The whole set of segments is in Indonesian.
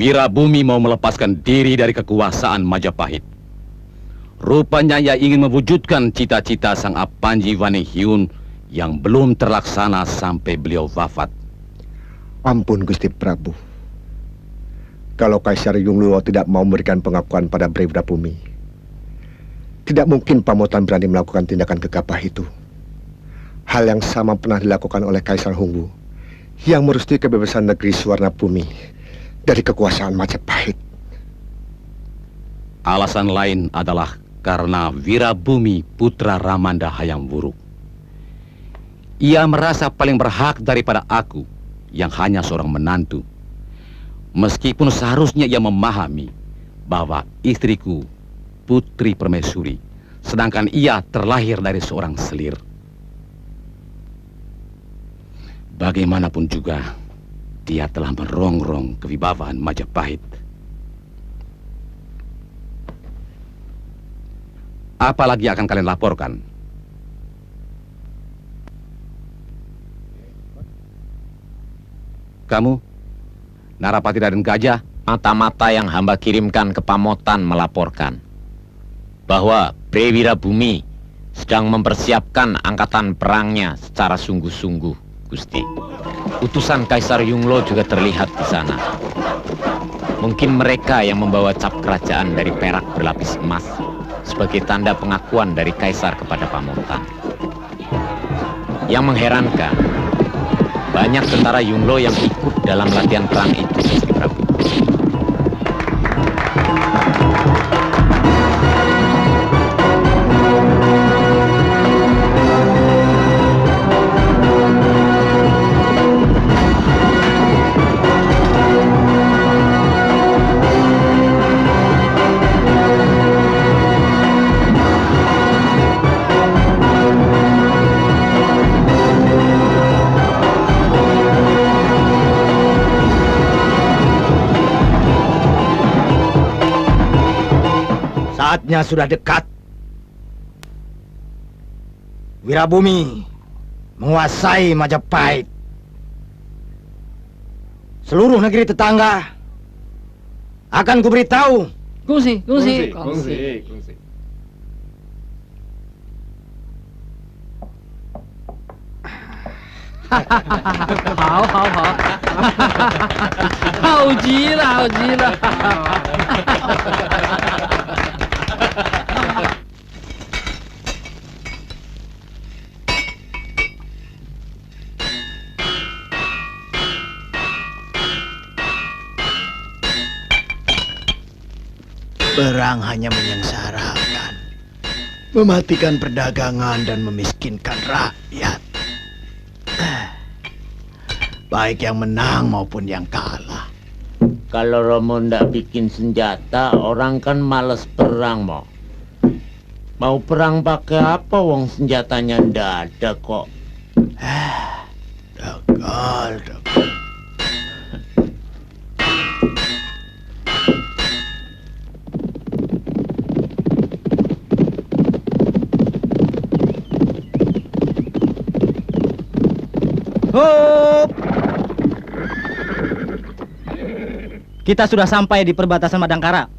Wirabumi mau melepaskan diri dari kekuasaan Majapahit. Rupanya ia ingin mewujudkan cita-cita sang Apanji Wanehyun yang belum terlaksana sampai beliau wafat. Ampun Gusti Prabu. Kalau Kaisar Yungluo tidak mau memberikan pengakuan pada Wirabumi, tidak mungkin Pamotan berani melakukan tindakan gegabah itu. Hal yang sama pernah dilakukan oleh Kaisar Hongwu yang merestui kebebasan negeri Suwarnabumi dari kekuasaan Majapahit. Alasan lain adalah karena Wirabumi putra Ramanda Hayam Wuruk. Ia merasa paling berhak daripada aku yang hanya seorang menantu. Meskipun seharusnya ia memahami bahwa istriku Putri Permaisuri, sedangkan ia terlahir dari seorang selir. Bagaimanapun juga, dia telah merongrong kewibawaan Majapahit. Apa lagi akan kalian laporkan? Kamu, Narapati Raden Gajah? Mata-mata yang hamba kirimkan ke Pamotan melaporkan bahwa Wirabumi sedang mempersiapkan angkatan perangnya secara sungguh-sungguh, Gusti. Utusan Kaisar Yunglo juga terlihat di sana. Mungkin mereka yang membawa cap kerajaan dari perak berlapis emas sebagai tanda pengakuan dari Kaisar kepada Pamotan. Yang mengherankan, banyak tentara Yunglo yang ikut dalam latihan perang itu, Gusti Prabu. Saatnya sudah dekat. Wirabumi menguasai Majapahit. Seluruh negeri tetangga akan kuberitahu. Kungsi. Hao. Hao ji了。Perang hanya menyengsarakan, mematikan perdagangan dan memiskinkan rakyat. Baik yang menang maupun yang kalah. Kalau Romo ndak bikin senjata, orang kan males perang, Mo. Mau perang pakai apa, wong senjatanya ndak ada kok. Dagal. Hop! Kita sudah sampai di perbatasan Madangkara.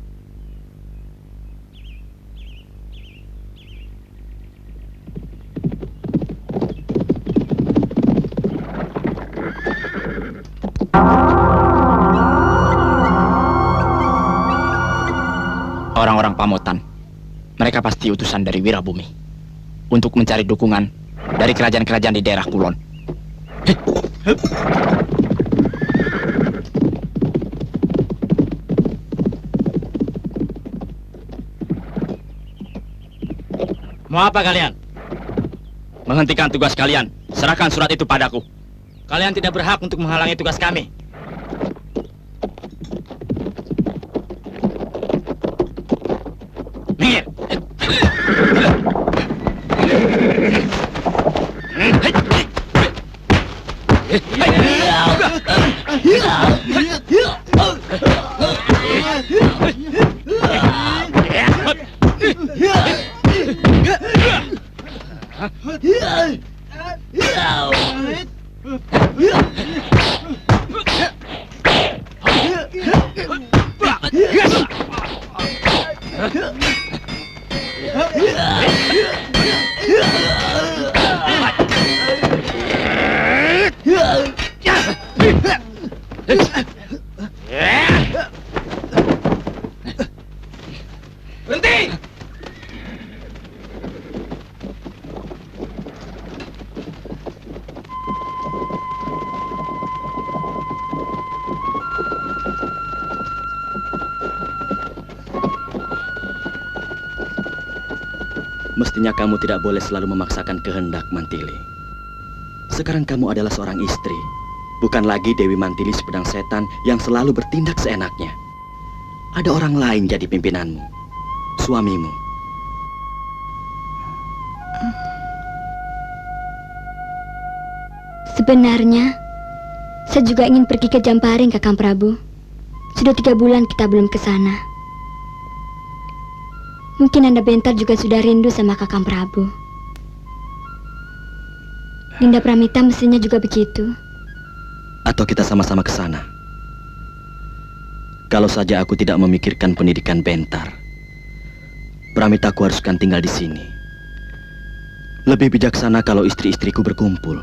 Orang-orang Pamotan, mereka pasti utusan dari Wirabumi untuk mencari dukungan dari kerajaan-kerajaan di daerah Kulon. Mau apa kalian? Menghentikan tugas kalian. Serahkan surat itu padaku. Kalian tidak berhak untuk menghalangi tugas kami. Minggir. Berhenti! Mestinya kamu tidak boleh selalu memaksakan kehendak, Mantili. Sekarang kamu adalah seorang istri, bukan lagi Dewi Mantili si pedang setan yang selalu bertindak seenaknya. Ada orang lain jadi pimpinanmu, suamimu. Sebenarnya, saya juga ingin pergi ke Jamparing, Kakang Prabu. Sudah 3 bulan kita belum ke sana. Mungkin Anda Bentar juga sudah rindu sama Kakang Prabu. Dinda Pramita mestinya juga begitu. Atau kita sama-sama ke sana. Kalau saja aku tidak memikirkan pendidikan Bentar, Pramita aku haruskan tinggal di sini. Lebih bijaksana kalau istri-istriku berkumpul.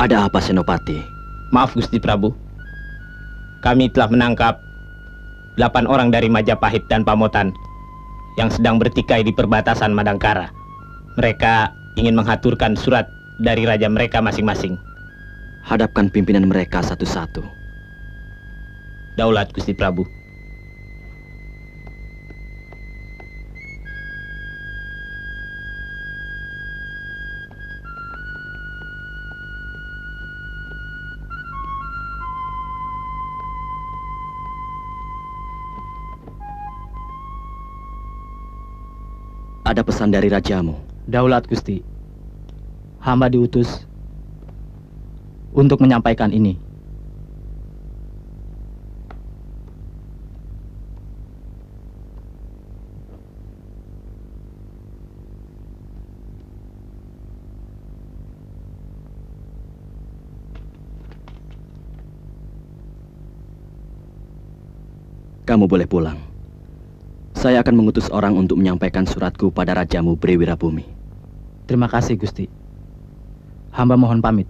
Ada apa, Senopati? Maaf, Gusti Prabu. Kami telah menangkap 8 orang dari Majapahit dan Pamotan yang sedang bertikai di perbatasan Madangkara. Mereka ingin menghaturkan surat dari raja mereka masing-masing. Hadapkan pimpinan mereka satu-satu. Daulat, Gusti Prabu. Ada pesan dari rajamu. Daulat, Gusti. Hamba diutus untuk menyampaikan ini. Kamu boleh pulang. Saya akan mengutus orang untuk menyampaikan suratku pada rajamu Brewirabumi. Terima kasih, Gusti. Hamba mohon pamit.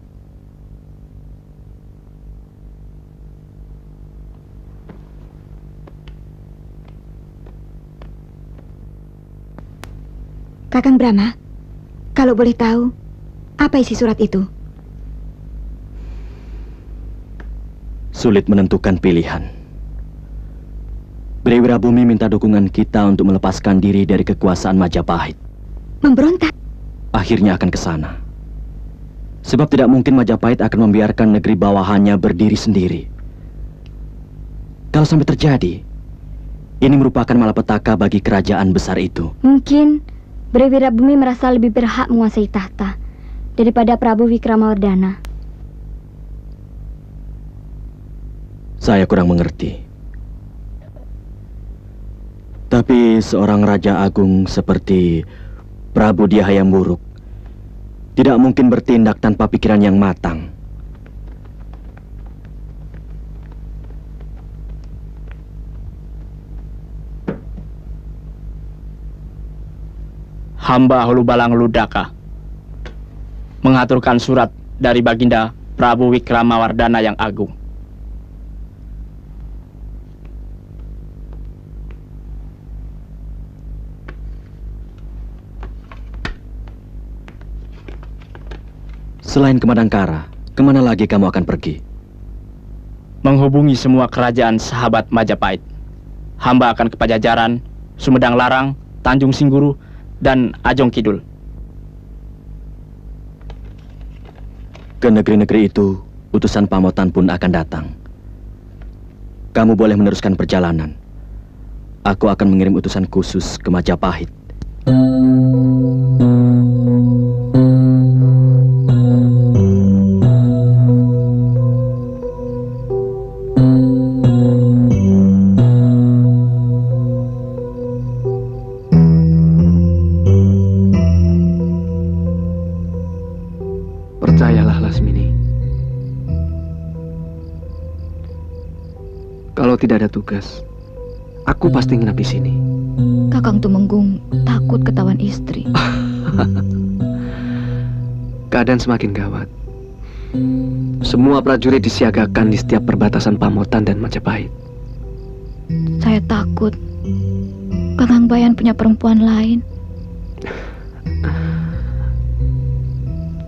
Kakang Brahma, kalau boleh tahu, apa isi surat itu? Sulit menentukan pilihan. Brewirabumi minta dukungan kita untuk melepaskan diri dari kekuasaan Majapahit. Memberontak? Akhirnya akan ke sana. Sebab tidak mungkin Majapahit akan membiarkan negeri bawahannya berdiri sendiri. Kalau sampai terjadi, ini merupakan malapetaka bagi kerajaan besar itu. Mungkin Brewirabumi merasa lebih berhak menguasai tahta daripada Prabu Wikramawardhana. Saya kurang mengerti. Tapi seorang raja agung seperti Prabu Dia Hayam Wuruk tidak mungkin bertindak tanpa pikiran yang matang. Hamba Hulubalang Ludaka mengaturkan surat dari Baginda Prabu Wikramawardhana yang agung. Selain ke Madangkara, kemana lagi kamu akan pergi? Menghubungi semua kerajaan sahabat Majapahit. Hamba akan ke Pajajaran, Sumedang Larang, Tanjung Singguru, dan Ajong Kidul. Ke negeri-negeri itu, utusan Pamotan pun akan datang. Kamu boleh meneruskan perjalanan. Aku akan mengirim utusan khusus ke Majapahit. ada tugas, aku pasti nginap di sini. Kakang Tumenggung takut ketahuan istri. Keadaan semakin gawat. Semua prajurit disiagakan di setiap perbatasan Pamotan dan Majapahit. Saya takut Kakang Bayan punya perempuan lain.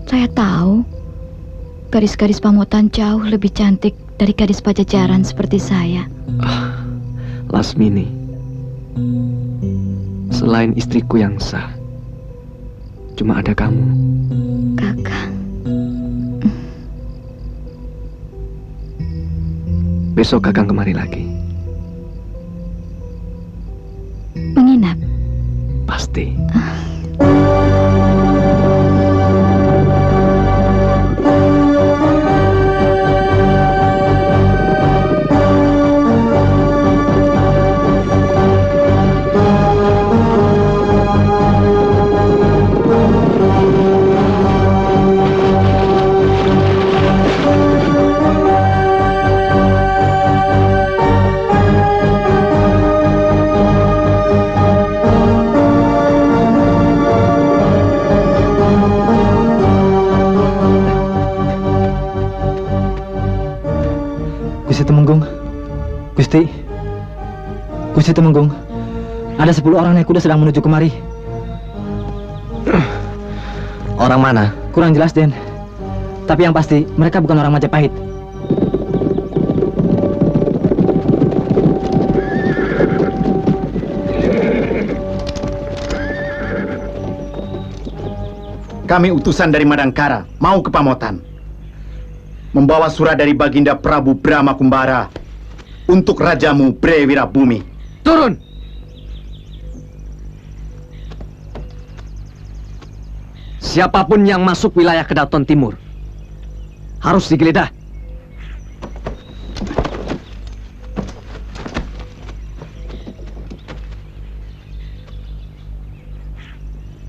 Saya tahu gadis-gadis Pamotan jauh lebih cantik dari gadis Pajajaran seperti saya. Lasmini, selain istriku yang sah, cuma ada kamu. Kakang. Besok Kakang kemari lagi. Menginap? Pasti. Gusti Tumenggung, Gusti Tumenggung, ada 10 orang naik kuda sedang menuju kemari. Orang mana? Kurang jelas, Den. Tapi yang pasti mereka bukan orang Majapahit. Kami utusan dari Madangkara mau ke Pamotan, membawa surat dari Baginda Prabu Brahma Kumbara untuk rajamu Bre Wirabumi. Turun! Siapapun yang masuk wilayah Kedaton Timur harus digeledah.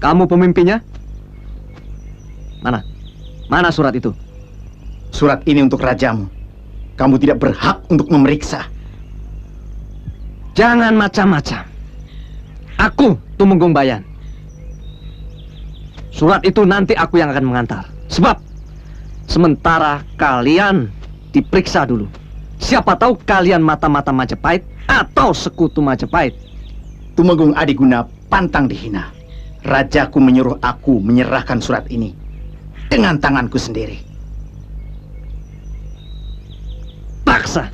Kamu pemimpinnya? Mana surat itu? Surat ini untuk rajamu. Kamu tidak berhak untuk memeriksa. Jangan macam-macam. Aku Tumenggung Bayan. Surat itu nanti aku yang akan mengantar. Sebab sementara kalian diperiksa dulu. Siapa tahu kalian mata-mata Majapahit atau sekutu Majapahit. Tumenggung Adiguna pantang dihina. Rajaku menyuruh aku menyerahkan surat ini dengan tanganku sendiri. Paksa.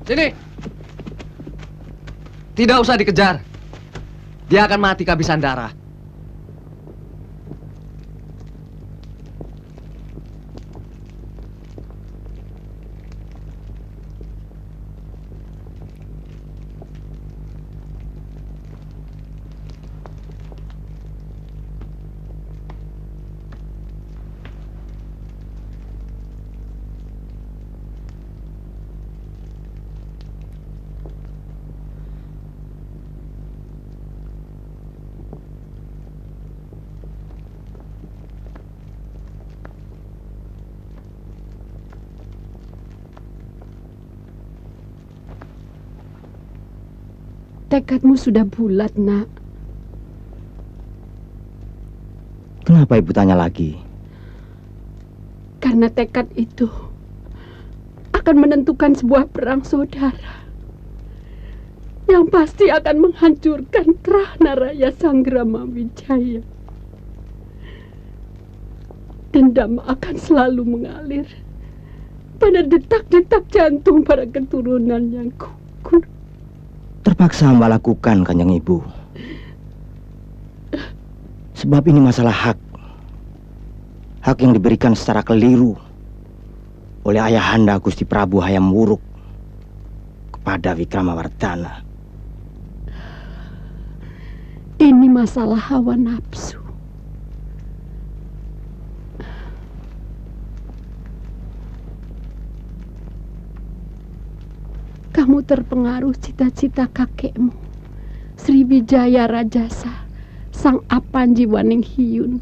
Sini. Tidak usah dikejar. Dia akan mati kehabisan darah. Tekadmu sudah bulat, Nak. Kenapa ibu tanya lagi? Karena tekad itu akan menentukan sebuah perang saudara yang pasti akan menghancurkan Prahna Raya Sanggrama Wijaya. Dendam akan selalu mengalir pada detak-detak jantung para keturunan yang gugur. Terpaksa hamba lakukan, Kanjeng Ibu. Sebab ini masalah hak. Hak yang diberikan secara keliru oleh ayahanda Gusti Prabu Hayam Wuruk kepada Wikramawardhana. Ini masalah hawa nafsu. Kamu terpengaruh cita-cita kakekmu, Sriwijaya Rajasa, Sang Apanji Waninghiyun,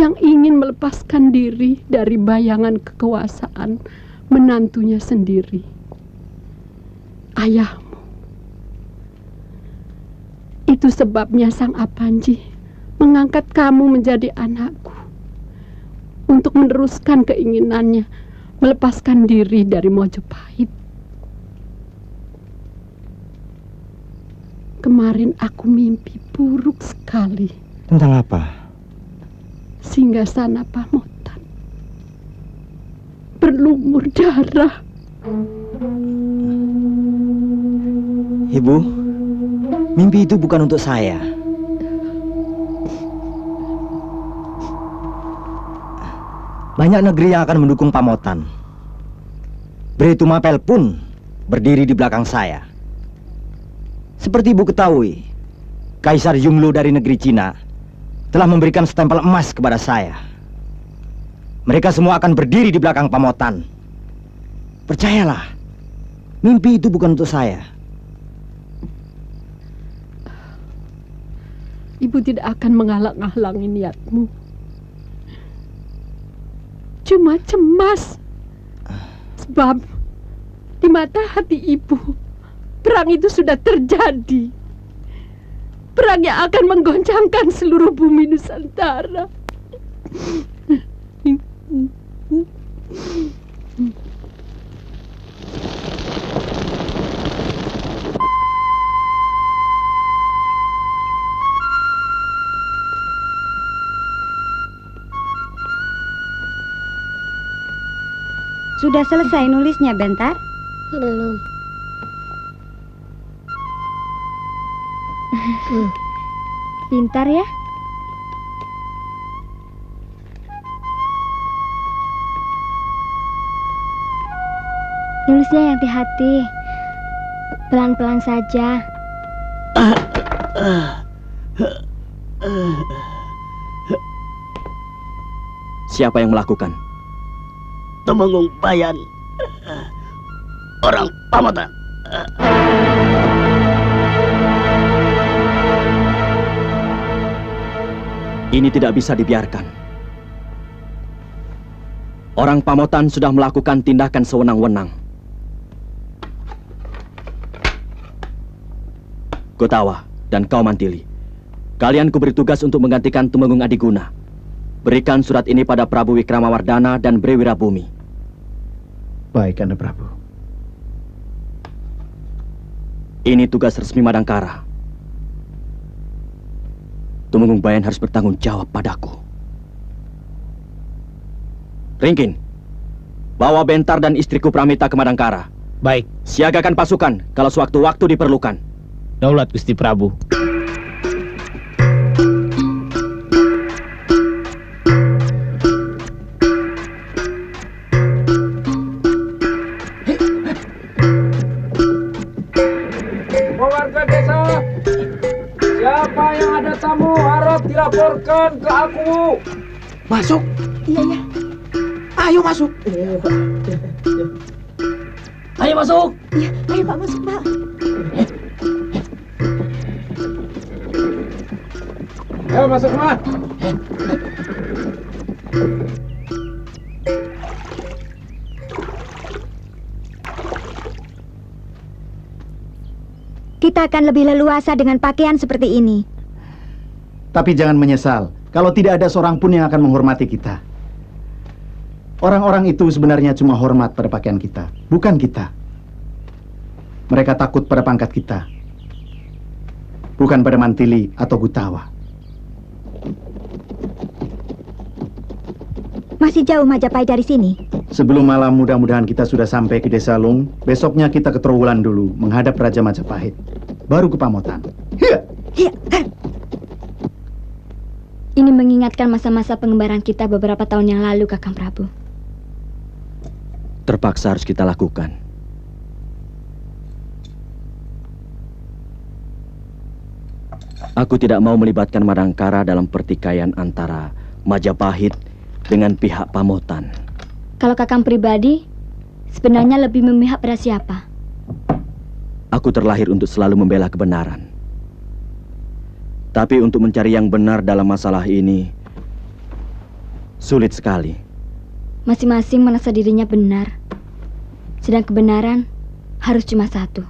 yang ingin melepaskan diri dari bayangan kekuasaan menantunya sendiri, ayahmu. Itu sebabnya Sang Apanji mengangkat kamu menjadi anakku untuk meneruskan keinginannya melepaskan diri dari Mojopahit. Kemarin aku mimpi buruk sekali. Tentang apa? Singgasana Pamotan berlumur darah. Ibu, mimpi itu bukan untuk saya. Banyak negeri yang akan mendukung Pamotan. Breitu Mapel pun berdiri di belakang saya. Seperti ibu ketahui, Kaisar Yunglu dari negeri Cina telah memberikan stempel emas kepada saya. Mereka semua akan berdiri di belakang Pamotan. Percayalah, mimpi itu bukan untuk saya. Ibu tidak akan menghalang-halangi niatmu. Cuma cemas. Sebab di mata hati ibu, perang itu sudah terjadi. Perang yang akan menggoncangkan seluruh bumi Nusantara. Sudah selesai nulisnya, Bentar? Belum. Pintar ya. Nulisnya yang hati-hati. Pelan-pelan saja. Siapa yang melakukan? Temenggung Bayan, orang Pamotan. Ini tidak bisa dibiarkan. Orang Pamotan sudah melakukan tindakan sewenang-wenang. Gotawa dan kau Mantili, kalian kuberi tugas untuk menggantikan Tumenggung Adiguna. Berikan surat ini pada Prabu Wikramawardhana dan Bre Wirabumi. Baik, Anda Prabu. Ini tugas resmi Madangkara. Tumenggung Bayan harus bertanggung jawab padaku. Ringkin, bawa Bentar dan istriku Pramita ke Madangkara. Baik. Siagakan pasukan kalau sewaktu-waktu diperlukan. Daulat Gusti Prabu. Warga desa, siapa yang ada tamu harap dilaporkan ke aku. Masuk. Iya, iya. Ayo masuk. Ayo masuk. Iya, ayo Pak masuk Pak. Ayo masuk semua. Kita akan lebih leluasa dengan pakaian seperti ini. Tapi jangan menyesal kalau tidak ada seorang pun yang akan menghormati kita. Orang-orang itu sebenarnya cuma hormat pada pakaian kita, bukan kita. Mereka takut pada pangkat kita, bukan pada mantili atau gutawa. Masih jauh Majapahit dari sini? Sebelum malam mudah-mudahan kita sudah sampai ke Desa Lung. Besoknya kita ke Trowulan dulu menghadap Raja Majapahit, baru ke Pamotan. Hiya! Hiya! Ini mengingatkan masa-masa pengembaraan kita beberapa tahun yang lalu, Kakang Prabu. Terpaksa harus kita lakukan. Aku tidak mau melibatkan Madangkara dalam pertikaian antara Majapahit dengan pihak Pamotan. Kalau Kakang pribadi, sebenarnya lebih memihak pada siapa? Aku terlahir untuk selalu membela kebenaran. Tapi untuk mencari yang benar dalam masalah ini, sulit sekali. Masing-masing merasa dirinya benar. Sedang kebenaran harus cuma satu.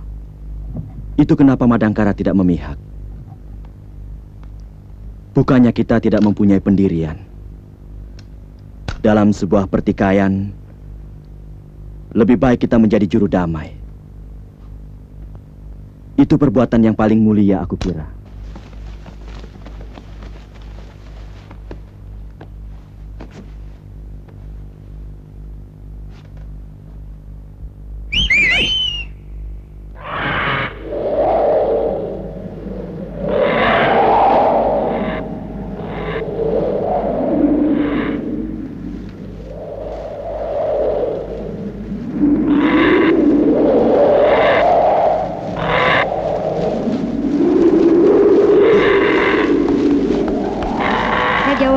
Itu kenapa Madangkara tidak memihak. Bukannya kita tidak mempunyai pendirian. Dalam sebuah pertikaian, lebih baik kita menjadi juru damai. Itu perbuatan yang paling mulia, aku kira.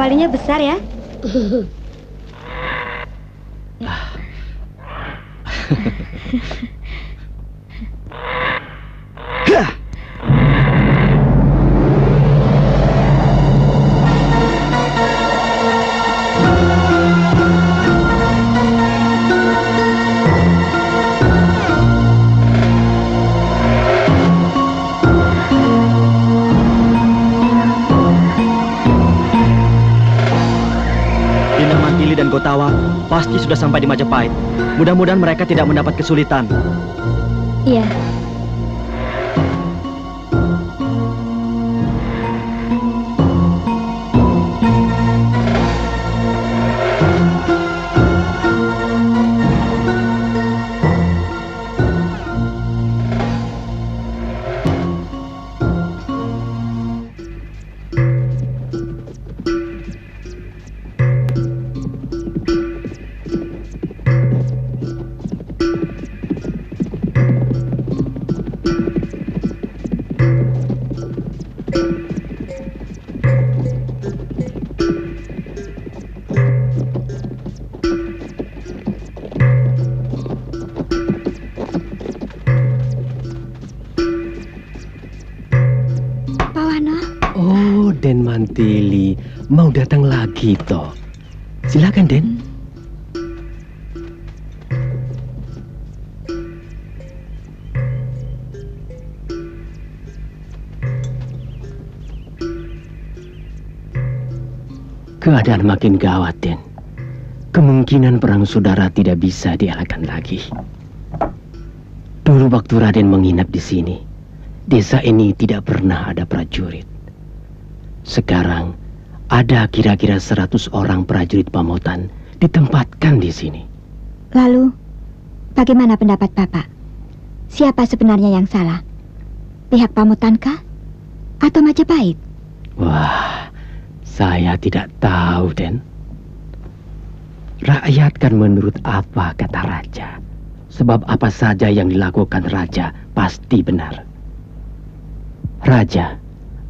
Walinya besar ya? Gotawa pasti sudah sampai di Majapahit. Mudah-mudahan mereka tidak mendapat kesulitan. Iya. Den Mantili mau datang lagi toh. Silakan Den. Keadaan makin gawat, Den. Kemungkinan perang saudara tidak bisa dielakkan lagi. Dulu waktu Raden menginap di sini, desa ini tidak pernah ada prajurit. Sekarang ada kira-kira 100 orang prajurit Pamotan ditempatkan di sini. Lalu, bagaimana pendapat Bapak? Siapa sebenarnya yang salah? Pihak Pamotankah? Atau Majapahit? Wah, saya tidak tahu, Den. Rakyat kan menurut apa kata raja. Sebab apa saja yang dilakukan raja pasti benar. Raja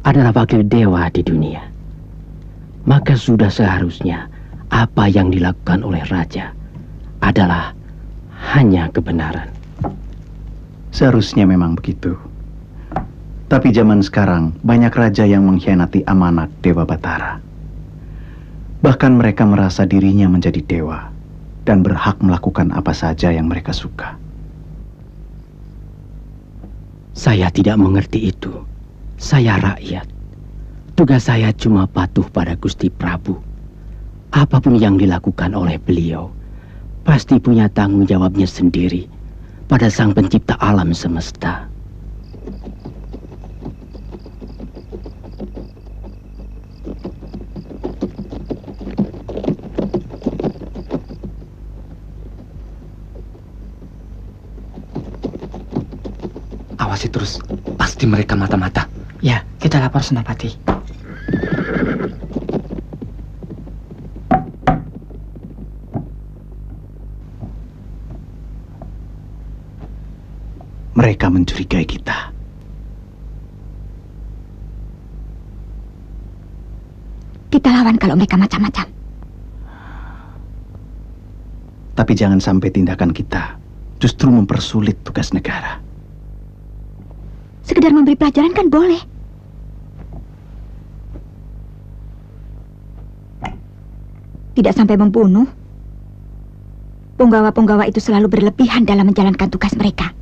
adalah wakil dewa di dunia. Maka sudah seharusnya apa yang dilakukan oleh raja adalah hanya kebenaran. Seharusnya memang begitu. Tapi zaman sekarang banyak raja yang mengkhianati amanat Dewa Batara. Bahkan mereka merasa dirinya menjadi dewa dan berhak melakukan apa saja yang mereka suka. Saya tidak mengerti itu. Saya rakyat. Tugas saya cuma patuh pada Gusti Prabu. Apapun yang dilakukan oleh beliau, pasti punya tanggung jawabnya sendiri pada Sang Pencipta alam semesta. Awasi terus, pasti mereka mata-mata. Ya, kita lapor Senapati. Mereka mencurigai kita. Kita lawan kalau mereka macam-macam. Tapi jangan sampai tindakan kita justru mempersulit tugas negara. Sekedar memberi pelajaran kan boleh. Tidak sampai membunuh. Punggawa-punggawa itu selalu berlebihan dalam menjalankan tugas mereka.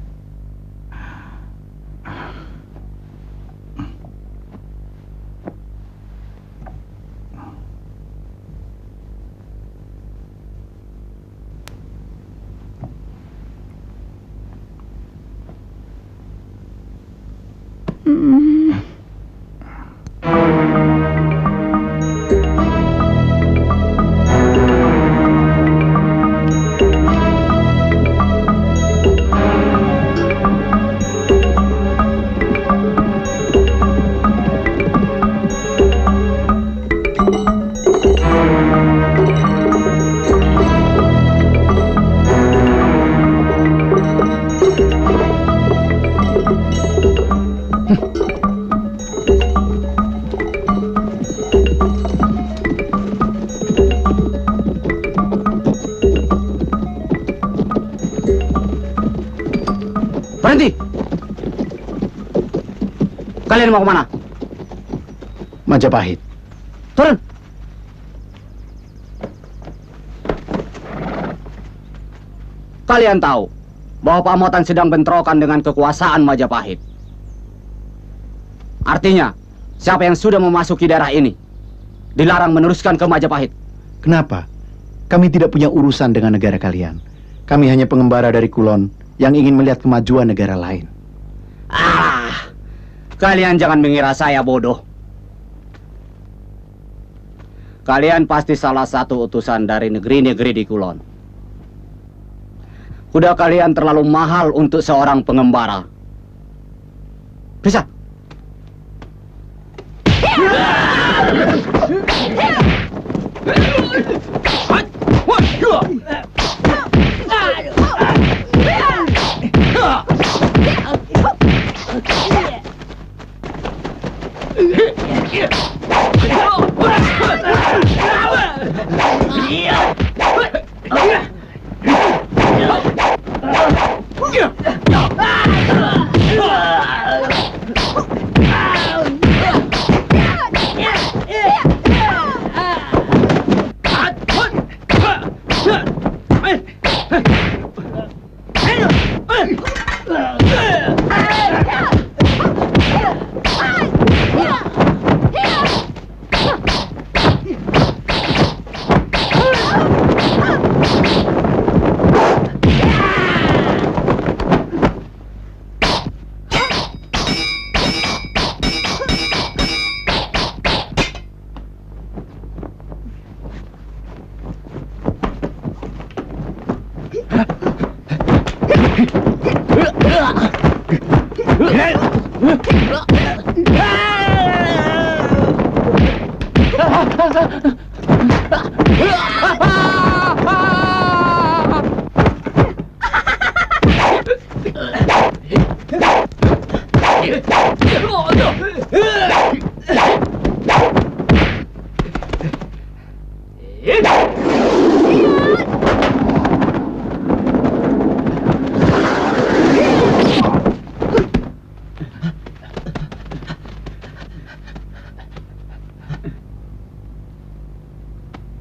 Berhenti! Kalian mau kemana? Majapahit. Turun! Kalian tahu bahwa Pamotan sedang bentrokan dengan kekuasaan Majapahit. Artinya, siapa yang sudah memasuki daerah ini dilarang meneruskan ke Majapahit. Kenapa? Kami tidak punya urusan dengan negara kalian. Kami hanya pengembara dari Kulon yang ingin melihat kemajuan negara lain. Kalian jangan mengira saya bodoh. Kalian pasti salah satu utusan dari negeri-negeri di Kulon. Kuda kalian terlalu mahal untuk seorang pengembara. Bisa?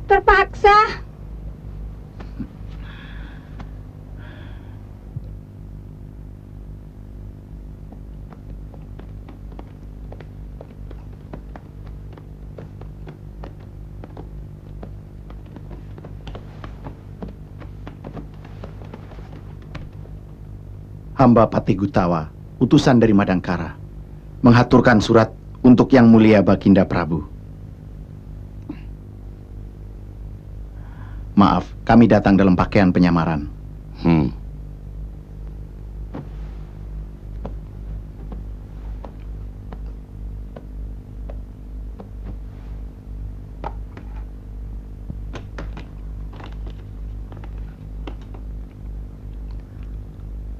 Terpaksa. Hamba Patih Gutawa, utusan dari Madangkara, menghaturkan surat untuk Yang Mulia Baginda Prabu. Maaf, kami datang dalam pakaian penyamaran.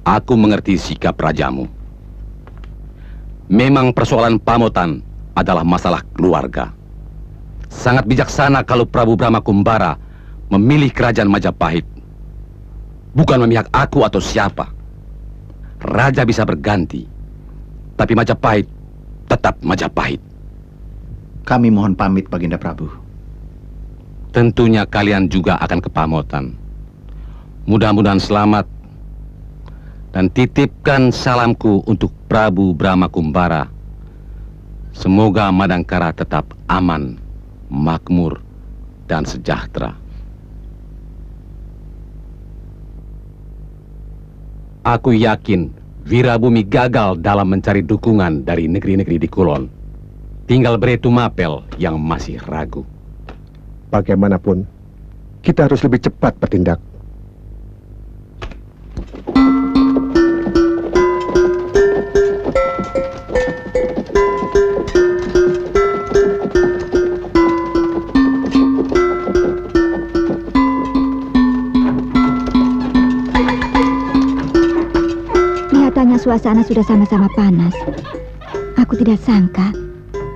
Aku mengerti sikap rajamu. Memang persoalan Pamotan adalah masalah keluarga. Sangat bijaksana kalau Prabu Brahma Kumbara memilih kerajaan Majapahit. Bukan memihak aku atau siapa. Raja bisa berganti, tapi Majapahit tetap Majapahit. Kami mohon pamit, Baginda Prabu. Tentunya kalian juga akan ke Pamotan. Mudah-mudahan selamat. Dan titipkan salamku untuk Prabu Brahma Kumbara. Semoga Madangkara tetap aman, makmur, dan sejahtera. Aku yakin Wirabumi gagal dalam mencari dukungan dari negeri-negeri di Kulon. Tinggal Bretu Mapel yang masih ragu. Bagaimanapun, kita harus lebih cepat bertindak. Suasana sudah sama-sama panas. Aku tidak sangka,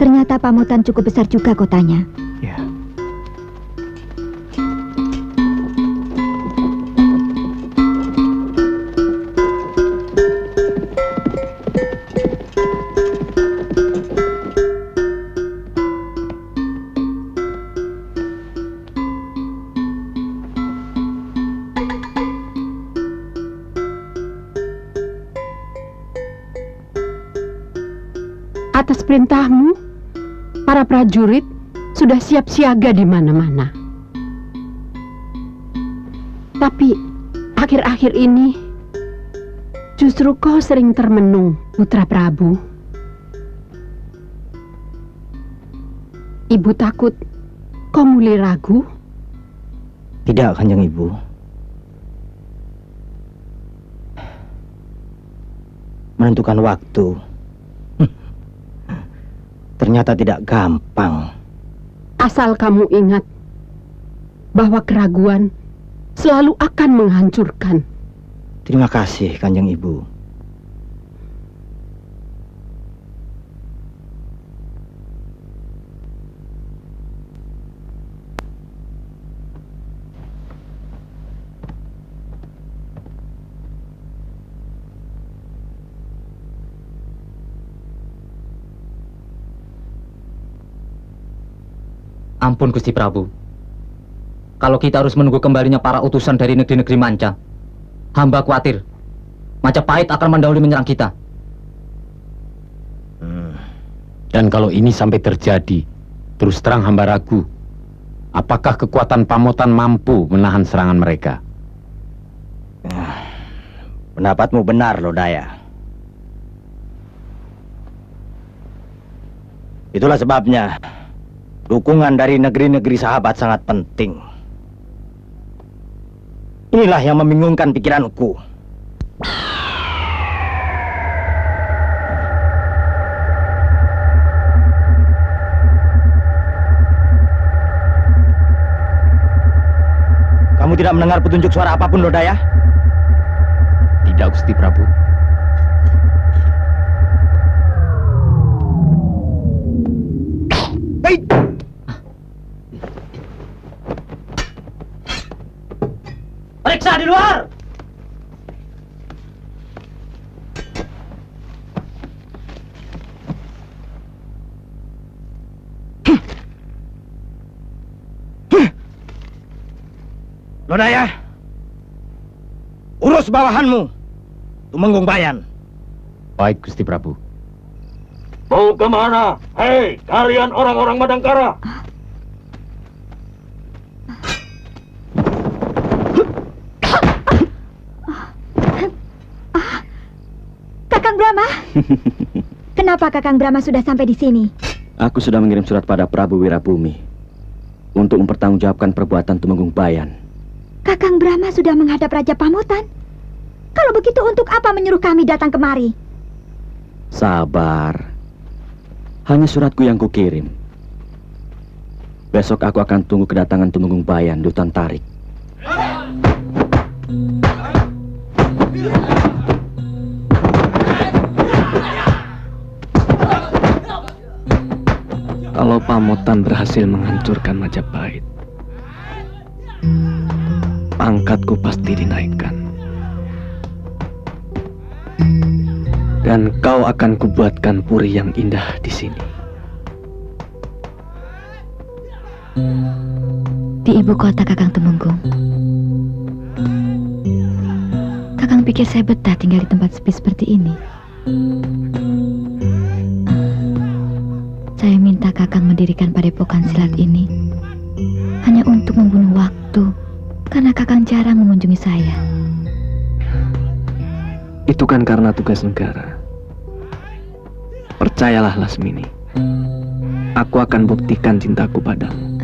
ternyata Pamotan cukup besar juga kotanya. Ya. Atas perintahmu, para prajurit sudah siap siaga di mana-mana. Tapi akhir-akhir ini justru kau sering termenung, Putra Prabu. Ibu takut kau mulai ragu? Tidak, Kanjeng Ibu. Menentukan waktu ternyata tidak gampang. Asal kamu ingat bahwa keraguan selalu akan menghancurkan. Terima kasih, Kanjeng Ibu. Ampun Gusti Prabu. Kalau kita harus menunggu kembalinya para utusan dari negeri-negeri manca, hamba khawatir Majapahit akan mendahului menyerang kita. Dan kalau ini sampai terjadi, terus terang hamba ragu, apakah kekuatan Pamotan mampu menahan serangan mereka? Pendapatmu benar, Lodaya. Itulah sebabnya dukungan dari negeri-negeri sahabat sangat penting. Inilah yang membingungkan pikiranku. Kamu tidak mendengar petunjuk suara apapun, Lodaya? Tidak, Gusti Prabu. Hei! Periksa di luar! Lodaya, urus bawahanmu, Tumenggung Bayan. Baik, Gusti Prabu. Mau kemana? Hei, kalian orang-orang Madangkara! Kakang Brahma? Kenapa Kakang Brahma sudah sampai di sini? Aku sudah mengirim surat pada Prabu Wirabumi untuk mempertanggungjawabkan perbuatan Tumenggung Bayan. Kakang Brahma sudah menghadap Raja Pamotan. Kalau begitu untuk apa menyuruh kami datang kemari? Sabar. Hanya suratku yang kukirim. Besok aku akan tunggu kedatangan Tumenggung Bayan di hutan Tarik. Kalau Pamotan berhasil menghancurkan Majapahit, pangkatku pasti dinaikkan. Dan kau akan kubuatkan puri yang indah di sini. Di ibu kota, Kakang Tumenggung. Kakang pikir saya betah tinggal di tempat sepi seperti ini? Saya minta Kakang mendirikan padepokan silat ini hanya untuk membunuh waktu, karena Kakang jarang mengunjungi saya. Itu kan karena tugas negara. Percayalah, Lasmini. Aku akan buktikan cintaku padamu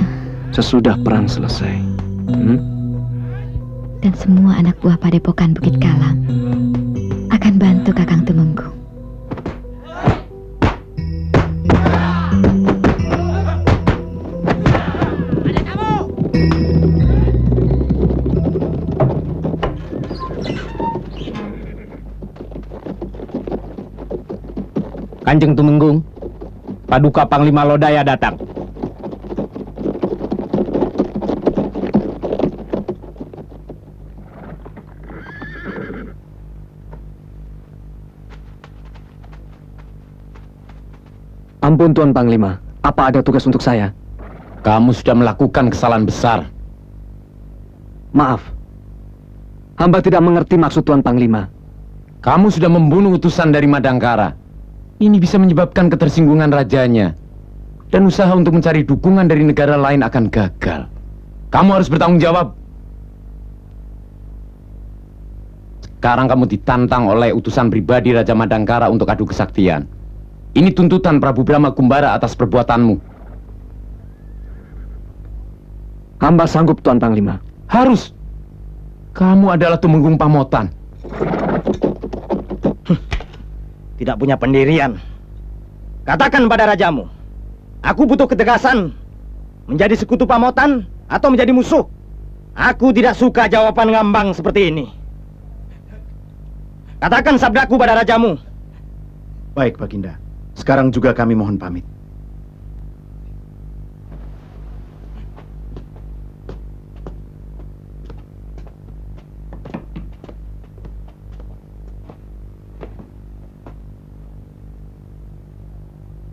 sesudah perang selesai. Dan semua anak buah padepokan Bukit Kalam akan bantu Kakang Tumenggung. Kanjeng Tumenggung, Paduka Panglima Lodaya datang. Ampun Tuan Panglima, apa ada tugas untuk saya? Kamu sudah melakukan kesalahan besar. Maaf, hamba tidak mengerti maksud Tuan Panglima. Kamu sudah membunuh utusan dari Madangkara. Ini bisa menyebabkan ketersinggungan rajanya. Dan usaha untuk mencari dukungan dari negara lain akan gagal. Kamu harus bertanggung jawab. Sekarang kamu ditantang oleh utusan pribadi Raja Madangkara untuk adu kesaktian. Ini tuntutan Prabu Brahma Kumbara atas perbuatanmu. Hamba sanggup, Tuan Panglima. Harus. Kamu adalah Tumenggung Pamotan. Tidak punya pendirian. Katakan pada rajamu, aku butuh ketegasan. Menjadi sekutu Pamotan atau menjadi musuh? Aku tidak suka jawaban ngambang seperti ini. Katakan sabdaku pada rajamu. Baik, Baginda. Sekarang juga kami mohon pamit.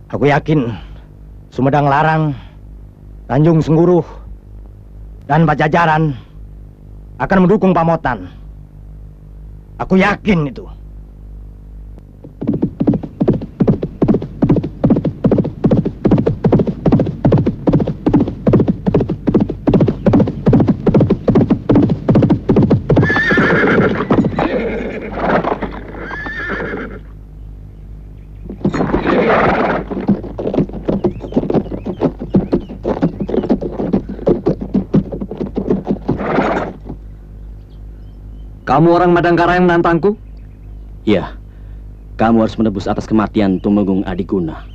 Aku yakin Sumedang Larang, Tanjung Sengguruh, dan Pajajaran akan mendukung Pamotan. Aku yakin itu. Kamu orang Madangkara yang menantangku? Iya, kamu harus menebus atas kematian Tumenggung Adiguna.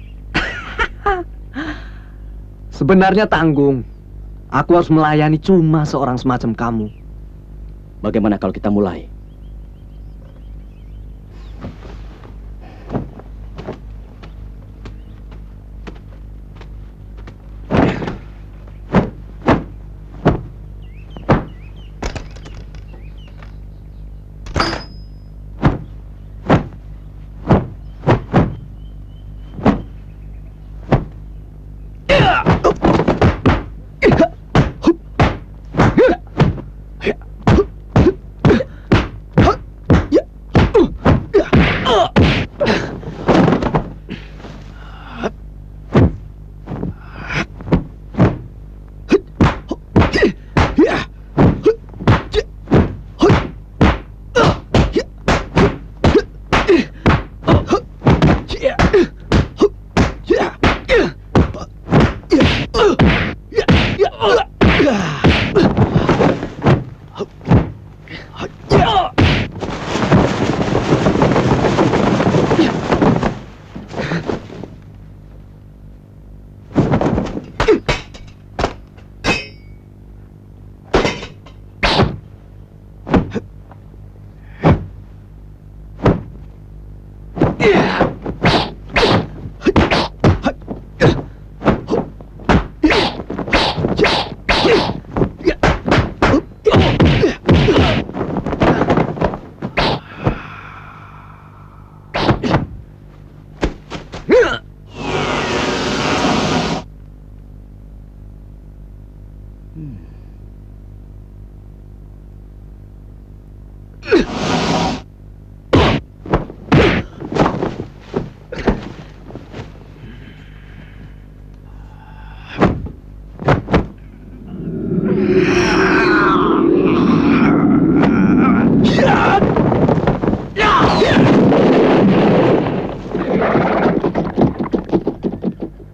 Sebenarnya tanggung. Aku harus melayani cuma seorang semacam kamu. Bagaimana kalau kita mulai?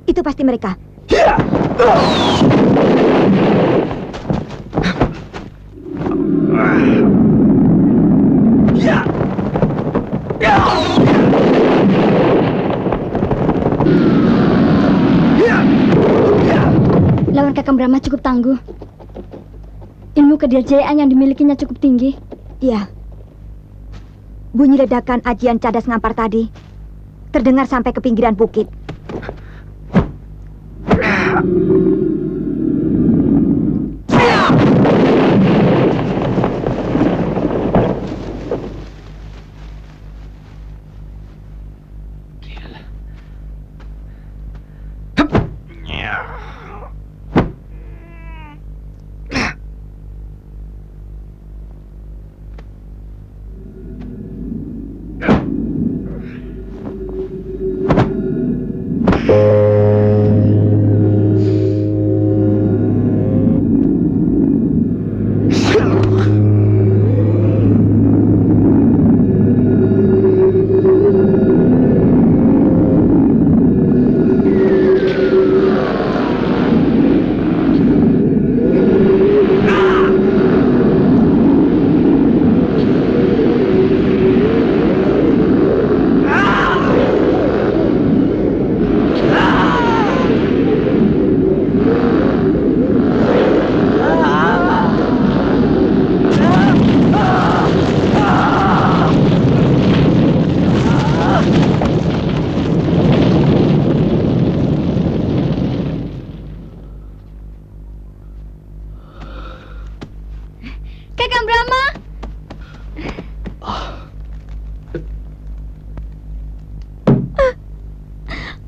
Itu pasti mereka. Lawan Kakang Brahma cukup tangguh. Ilmu kedirjayaan yang dimilikinya cukup tinggi. Iya. Bunyi ledakan ajian cadas ngampar tadi terdengar sampai ke pinggiran bukit.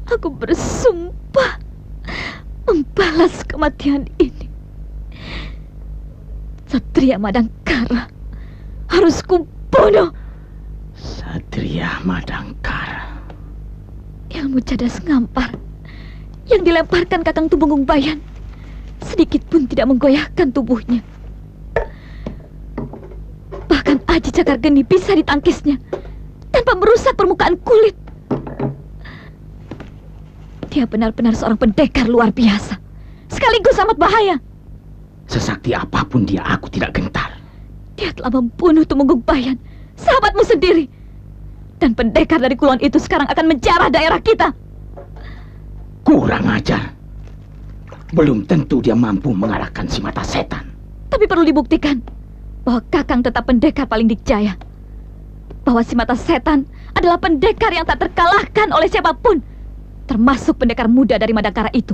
Aku bersumpah membalas kematian ini. Satria Madangkara harus kubunuh. Satria Madangkara. Ilmu cadas ngampar yang dilemparkan Kakang Tumenggung Bayan sedikit pun tidak menggoyahkan tubuhnya. Bahkan aji cakar geni bisa ditangkisnya tanpa merusak permukaan kulit. Dia benar-benar seorang pendekar luar biasa, sekaligus amat bahaya. Sesakti apapun dia, aku tidak gentar. Dia telah membunuh Tumenggung Bayan, sahabatmu sendiri. Dan pendekar dari kulon itu sekarang akan menjarah daerah kita. Kurang ajar. Belum tentu dia mampu mengalahkan si mata setan. Tapi perlu dibuktikan. bahwa Kakang tetap pendekar paling dikjaya. Bahwa si mata setan adalah pendekar yang tak terkalahkan oleh siapapun, termasuk pendekar muda dari Madangkara itu.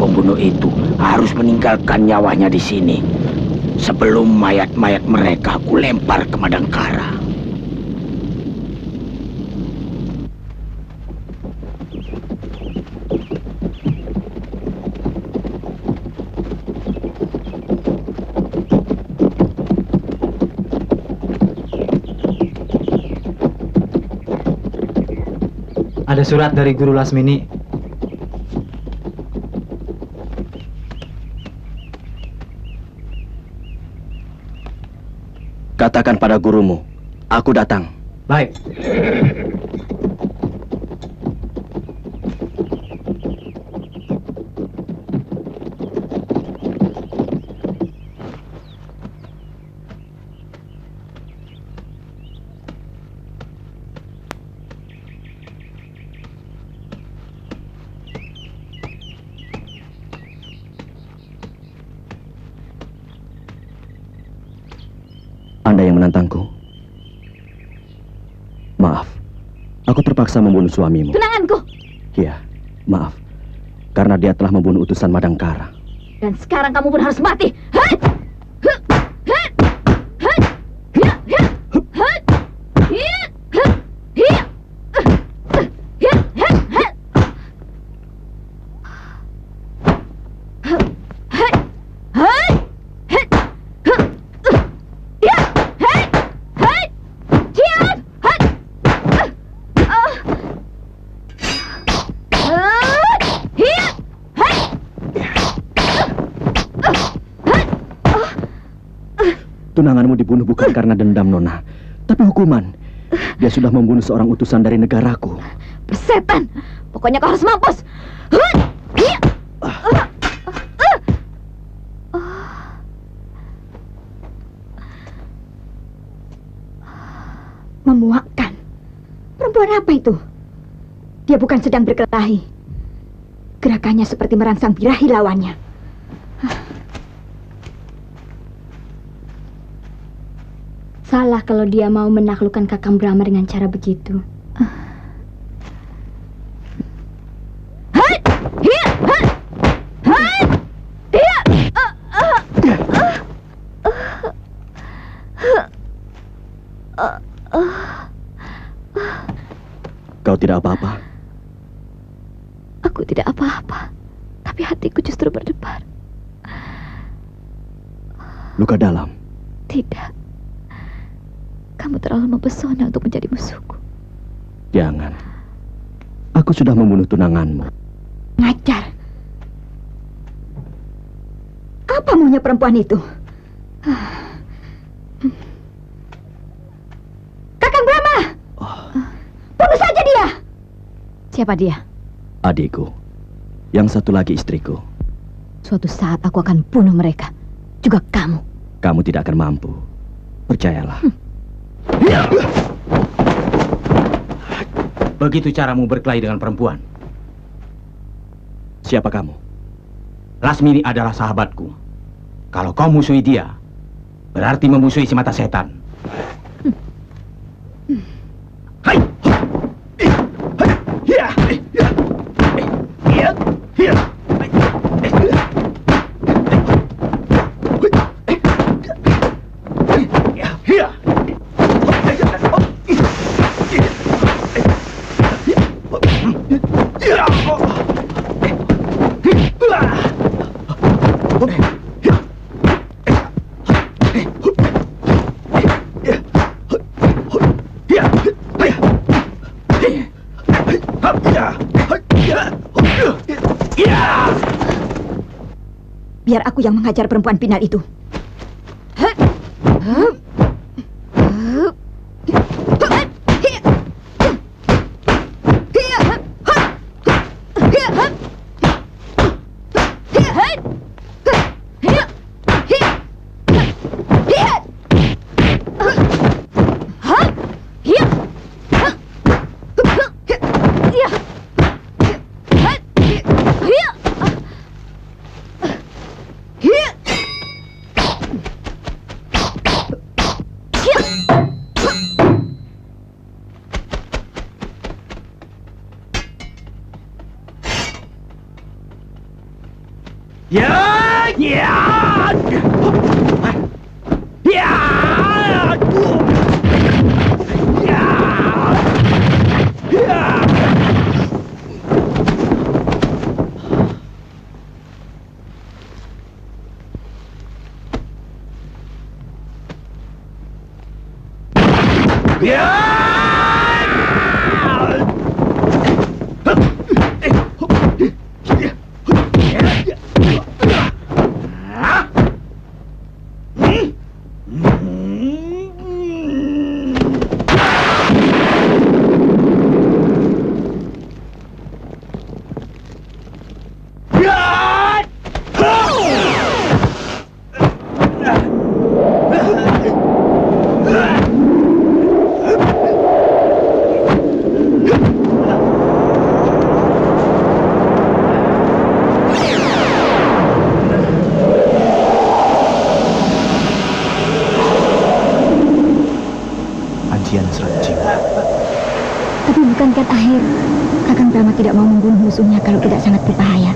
Pembunuh itu harus meninggalkan nyawanya di sini sebelum mayat-mayat mereka aku lempar ke Madangkara. Ada surat dari Guru Lasmini. Katakan pada gurumu, aku datang. Baik. Anda yang menantangku. Maaf, aku terpaksa membunuh suamimu. Tunanganku. Iya, maaf. Karena dia telah membunuh utusan Madangkara. Dan sekarang kamu pun harus mati. Tunanganmu dibunuh bukan karena dendam, Nona, tapi hukuman. Dia sudah membunuh seorang utusan dari negaraku. Persetan! Pokoknya kau harus mampus! Memuakkan. Perempuan apa itu? Dia bukan sedang berkelahi. Gerakannya seperti merangsang birahi lawannya. Salah kalau dia mau menaklukkan Kakang Brahma dengan cara begitu. tidak apa-apa? Aku tidak apa-apa, tapi hatiku justru berdebar. Luka dalam? Tidak. Kamu terlalu mempesona untuk menjadi musuhku. Jangan. Aku sudah membunuh tunanganmu. Ngajar. Apa maunya perempuan itu? Kakang Brahma! Bunuh saja dia! Siapa dia? Adikku. Yang satu lagi istriku. Suatu saat aku akan bunuh mereka. Juga kamu. Kamu tidak akan mampu. Percayalah. Begitu caramu berkelahi dengan perempuan. Siapa kamu? Lasmini adalah sahabatku. Kalau kau musuhi dia, berarti memusuhi si mata setan. Biar aku yang menghajar perempuan pinal itu. Tapi bukankah akhir Kakang Brahma tidak mau membunuh musuhnya kalau tidak sangat berbahaya?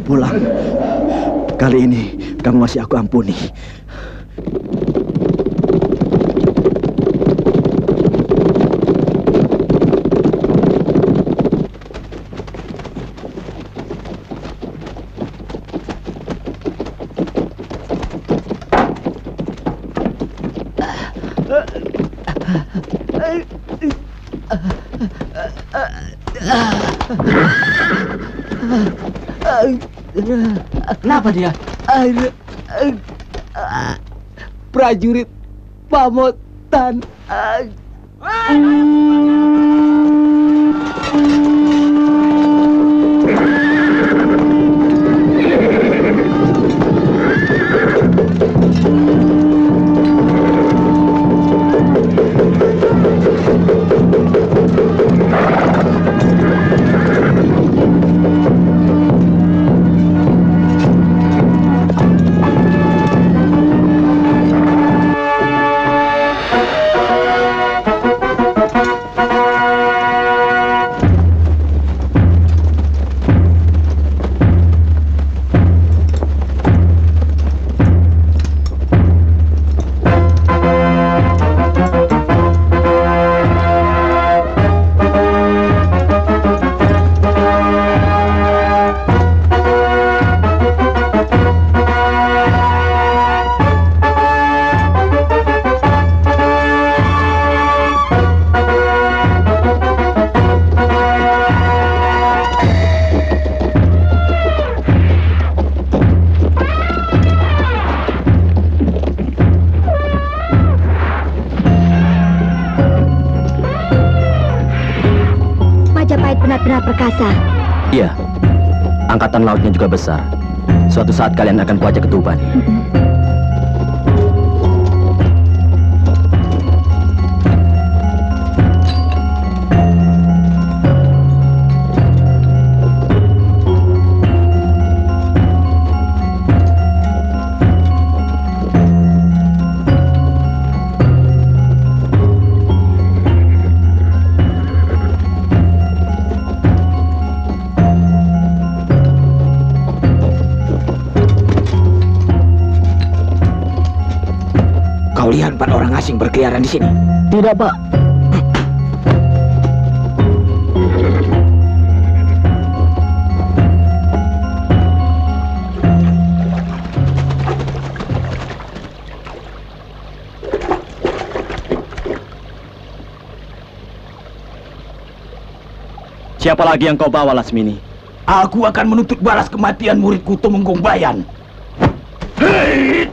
Pulang. Kali ini kamu masih aku ampuni. Kenapa dia? Prajurit Pamotan. benar-benar perkasa. Iya, angkatan lautnya juga besar. Suatu saat kalian akan kuajak ke Tuban. Kau lihat 4 orang asing berkeliaran di sini? Tidak, Pak. Siapa lagi yang kau bawa, Lasmini? Aku akan menuntut balas kematian muridku Tumenggung Bayan. Hei!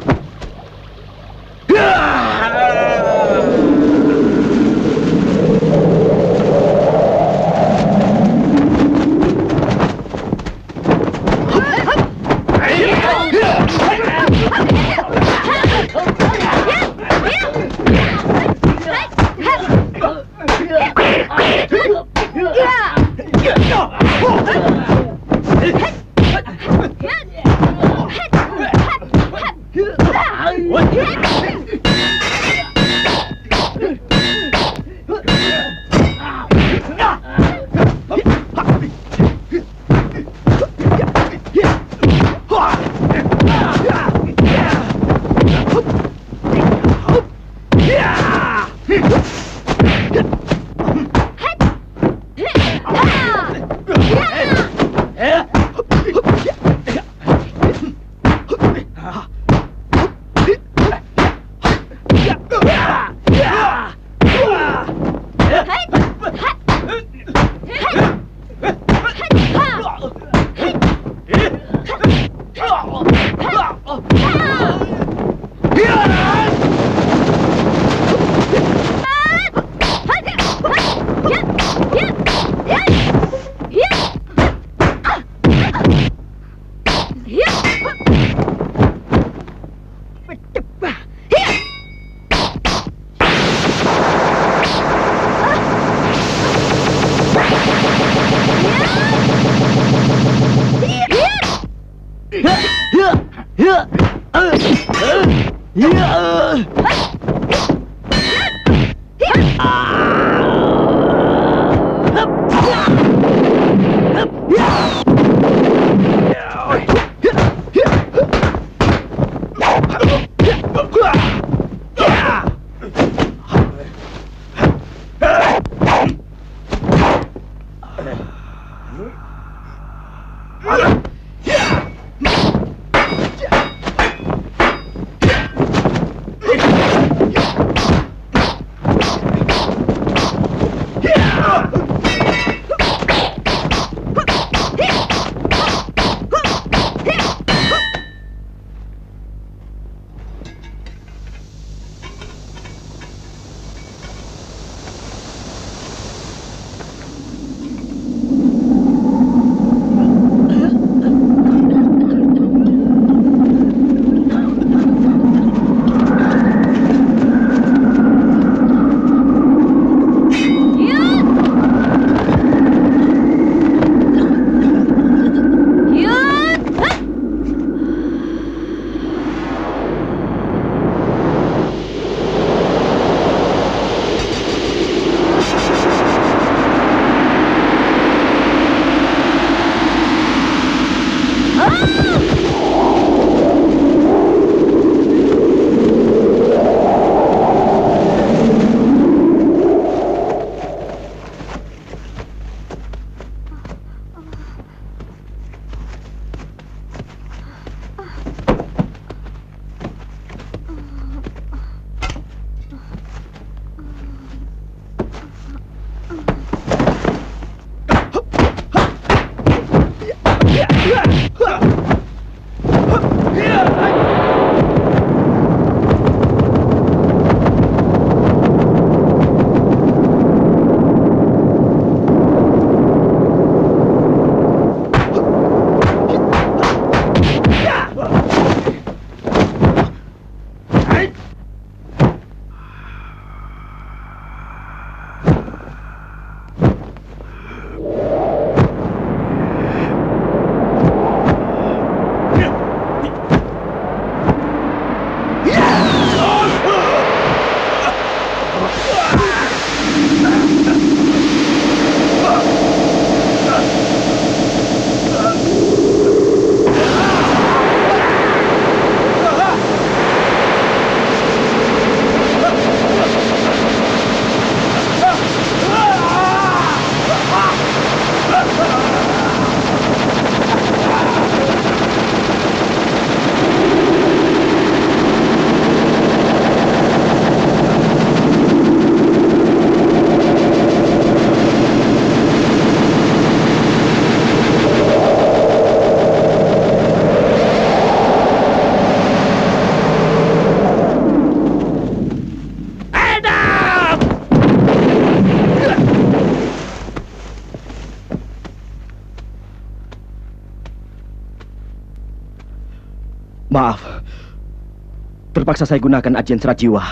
Terpaksa saya gunakan ajian serat jiwa.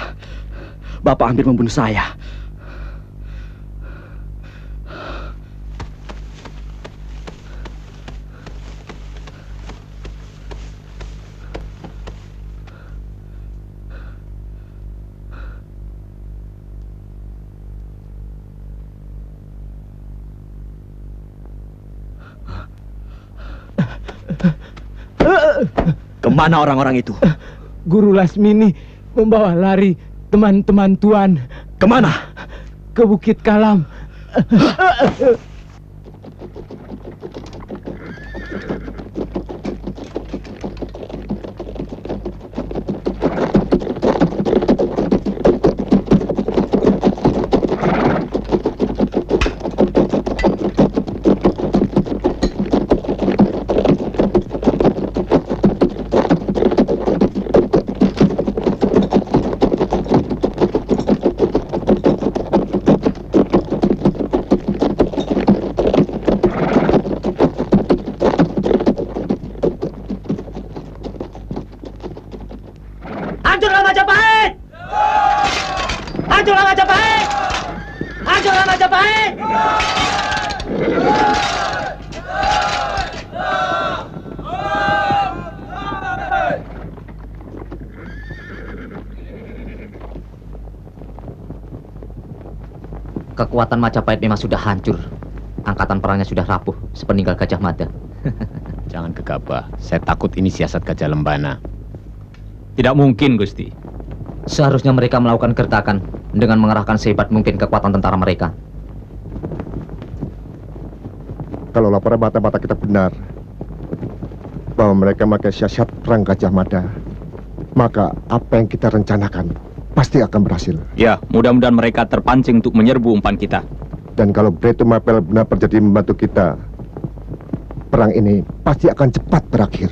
Bapak hampir membunuh saya. Kemana orang-orang itu? Guru Lasmini membawa lari teman-teman Tuan. Kemana? Ke Bukit Kalam. Hancurlah Majapahit! Hancurlah Majapahit! Hancurlah Majapahit! Kekuatan Majapahit memang sudah hancur. Angkatan perangnya sudah rapuh sepeninggal Gajah Mada. Jangan gegabah. Saya takut ini siasat Gajah Lembana. Tidak mungkin, Gusti. Seharusnya mereka melakukan gertakan dengan mengerahkan sehebat mungkin kekuatan tentara mereka. Kalau laporan mata-mata kita benar bahwa mereka memakai siasat perang Gajah Mada, maka apa yang kita rencanakan pasti akan berhasil. Ya, mudah-mudahan mereka terpancing untuk menyerbu umpan kita. Dan kalau Bray Tumapel benar-benar jadi membantu kita, perang ini pasti akan cepat berakhir.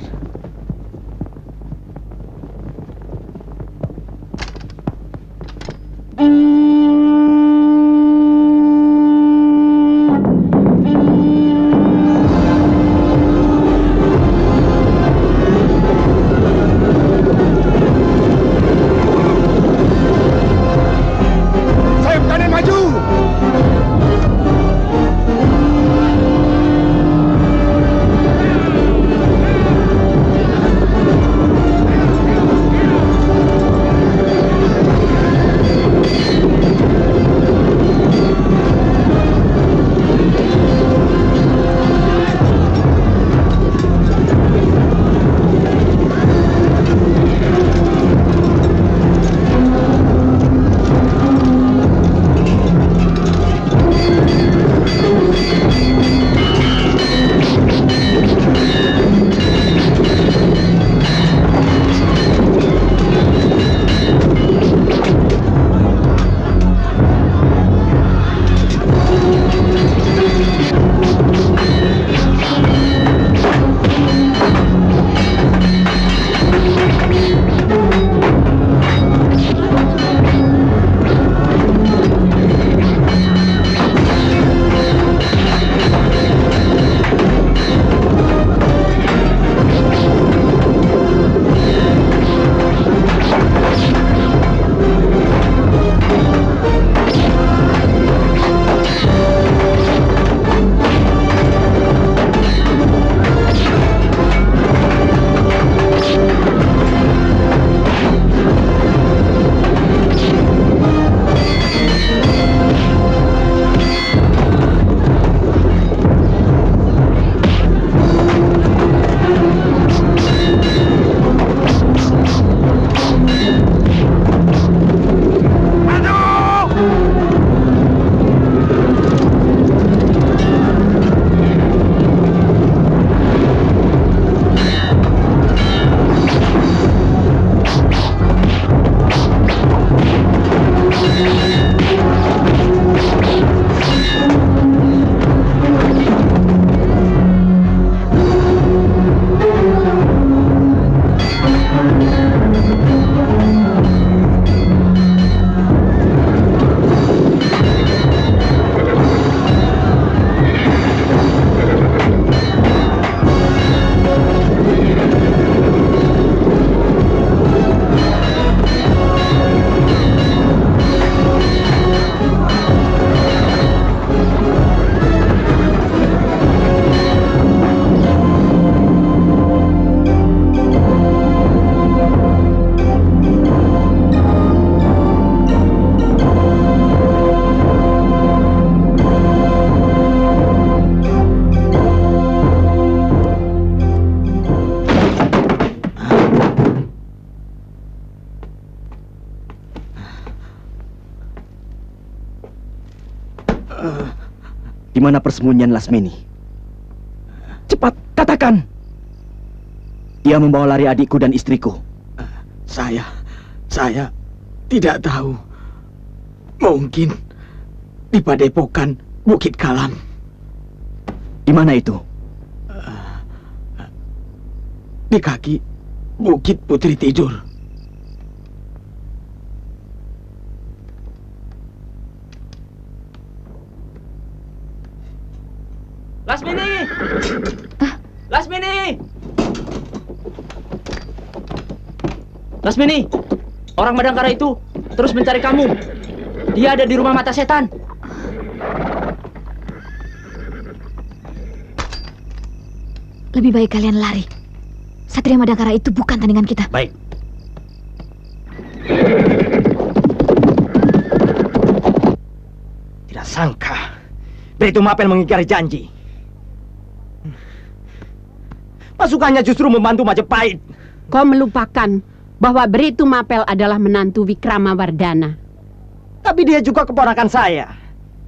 Di mana persembunyian Lasmini? Cepat, katakan. Dia membawa lari adikku dan istriku. Saya tidak tahu. Mungkin di padepokan Bukit Kalam. Di mana itu? Di kaki Bukit Putri Tidur. Lasmini! Lasmini! Lasmini! Orang Madangkara itu terus mencari kamu. Dia ada di rumah mata setan. Lebih baik kalian lari. Satria Madangkara itu bukan tandingan kita. Baik. Tidak sangka Beritu Mapel mengingkari janji. Pasukannya justru membantu Majapahit. Kau melupakan bahwa Beritu Mapel adalah menantu Wikramawardhana. Tapi dia juga keponakan saya.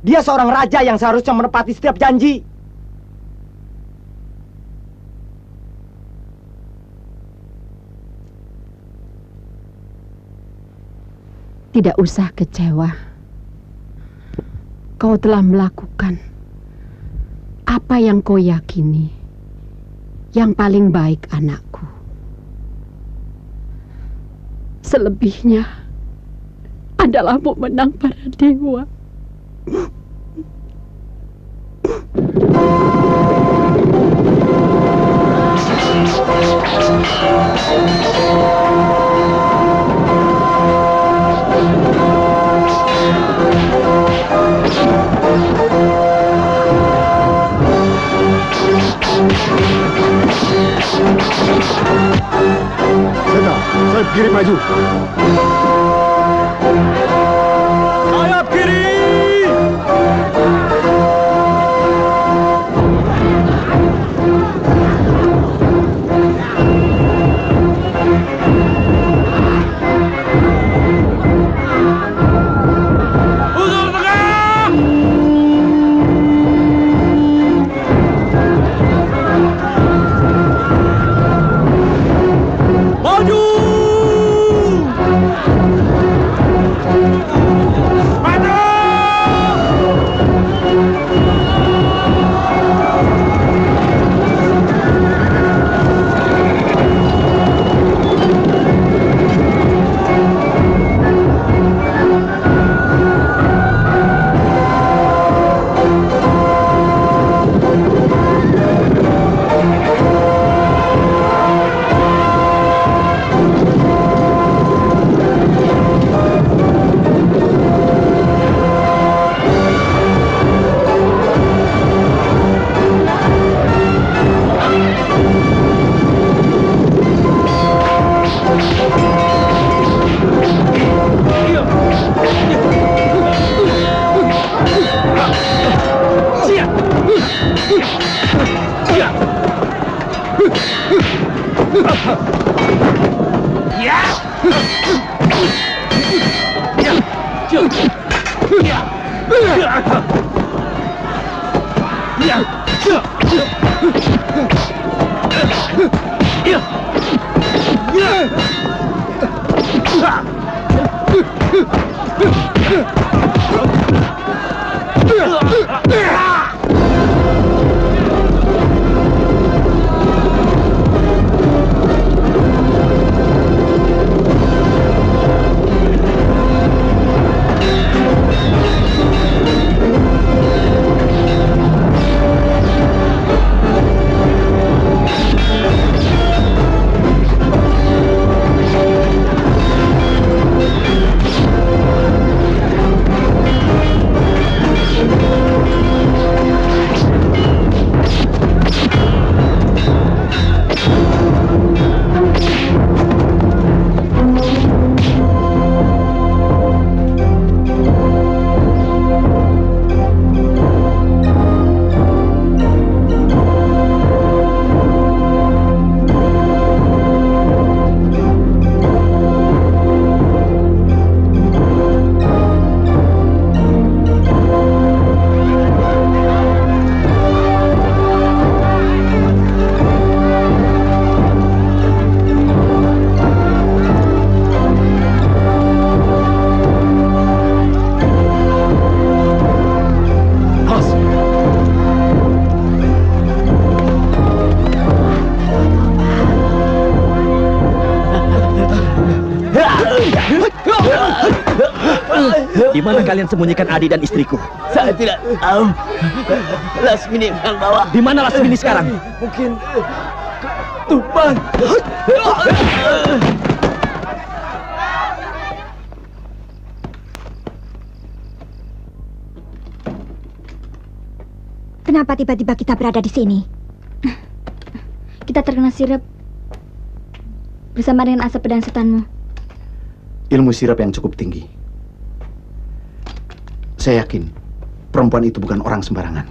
Dia seorang raja yang seharusnya menepati setiap janji. Tidak usah kecewa. Kau telah melakukan apa yang kau yakini yang paling baik, anakku. Selebihnya adalah menang para dewa. Sena, saya kiri maju. Sayap kiri! Di mana kalian sembunyikan Adi dan istriku? Saya tidak tahu. Lasmini yang bawa. Di mana Lasmini sekarang? Mungkin Tuban. Kenapa tiba-tiba kita berada di sini? Kita terkena sirap bersama dengan asap pedang setanmu. Ilmu sirap yang cukup tinggi. Saya yakin perempuan itu bukan orang sembarangan.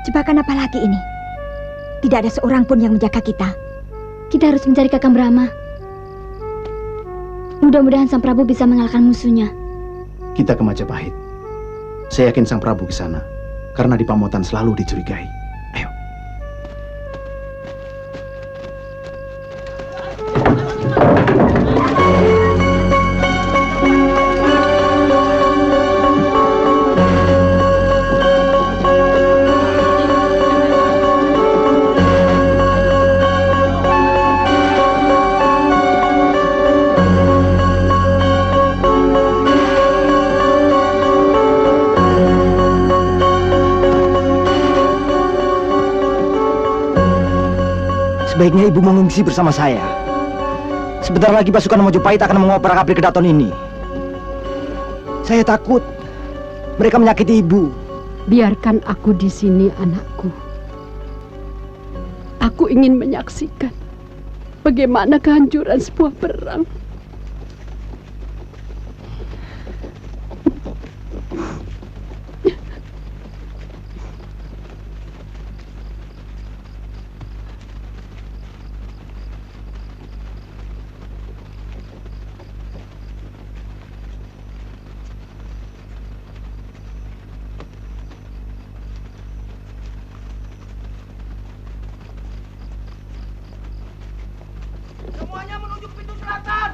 Jebakan apa lagi ini? Tidak ada seorang pun yang menjaga kita. Kita harus mencari Kakang Brahma. Mudah-mudahan Sang Prabu bisa mengalahkan musuhnya. Kita ke Majapahit. Saya yakin Sang Prabu ke sana karena di Pamotan selalu dicurigai. Ayo. Sebaiknya ibu mengungsi bersama saya. Sebentar lagi pasukan Majapahit akan mengoper Kapri Kedaton ini. Saya takut mereka menyakiti ibu. Biarkan aku di sini, anakku. Aku ingin menyaksikan bagaimana kehancuran sebuah perang. Semuanya menuju ke pintu selatan.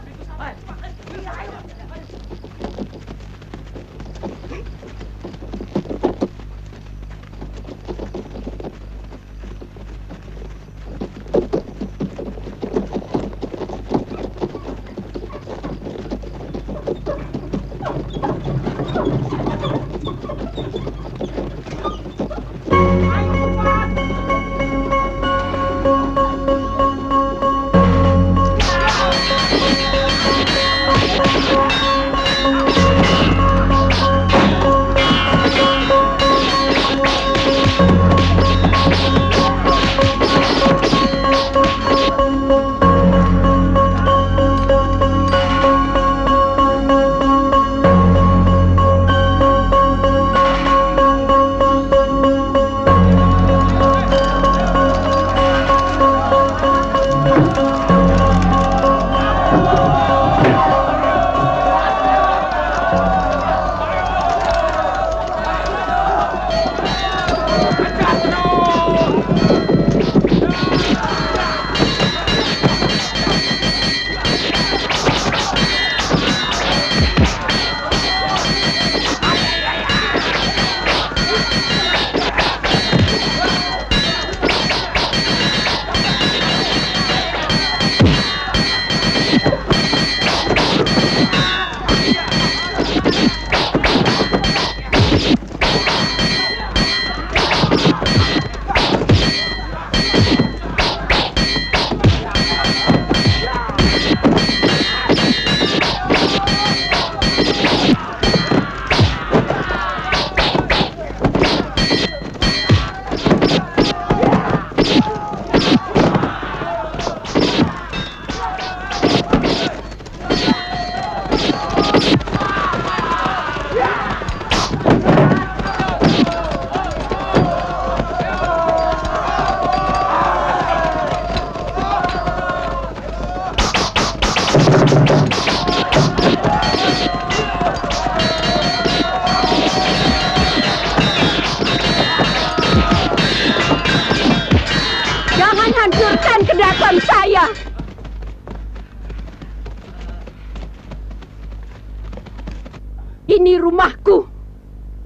Ini rumahku.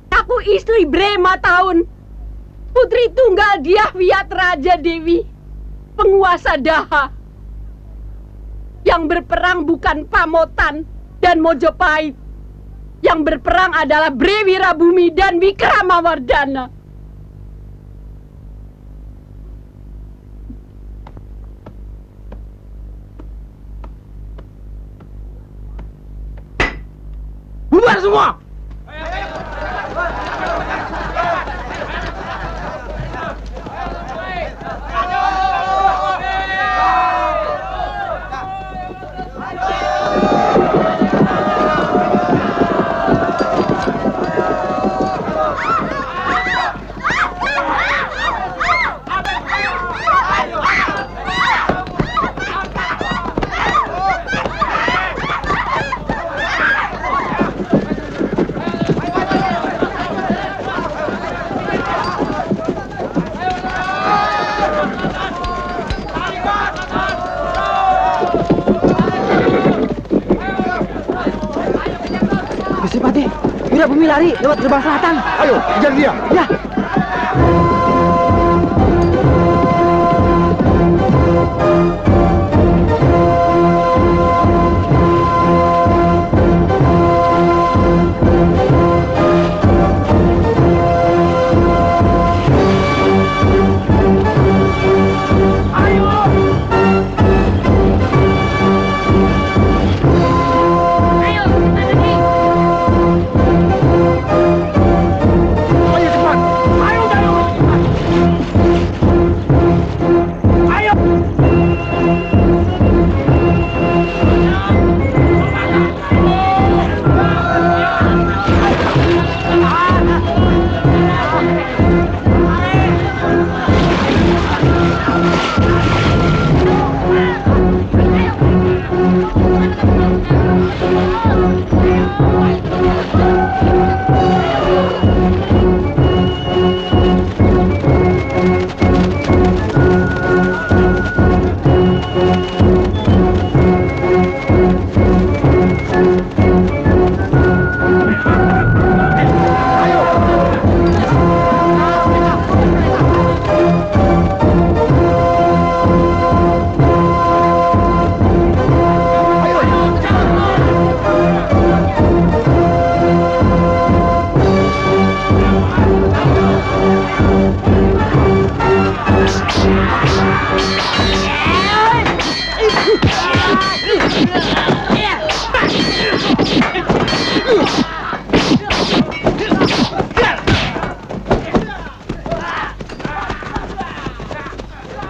Aku istri Brema tahun. Putri tunggal Diahwiat Raja Dewi. Penguasa Daha. Yang berperang bukan Pamotan dan Mojopahit. Yang berperang adalah Bre Wirabumi dan Wikramawardhana. Bubar semua! Gusti Patih, Wirabumi lari lewat gerbang selatan. Ayo, kejar dia. Ya.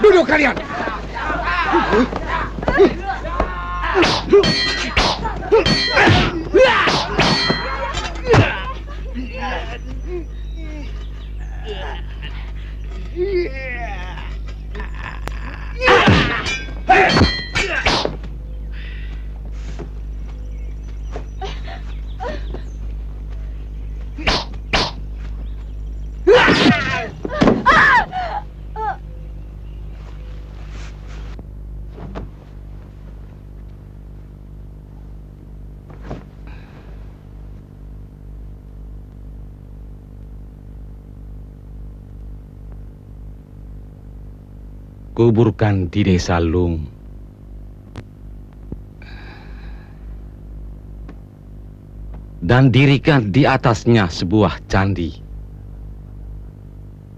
Duduk kalian. Kuburkan di desa Lung. Dan dirikan di atasnya sebuah candi.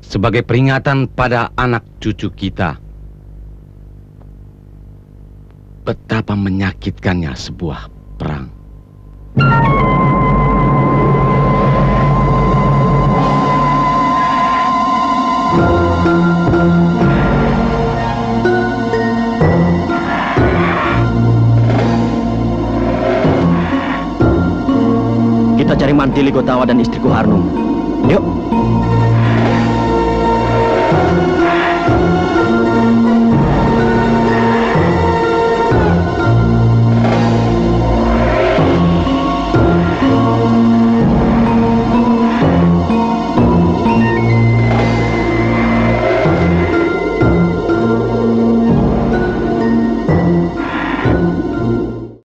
Sebagai peringatan pada anak cucu kita. Betapa menyakitkannya sebuah perang. Kita cari Mantili Gotawa dan istriku Harnum. Yuk.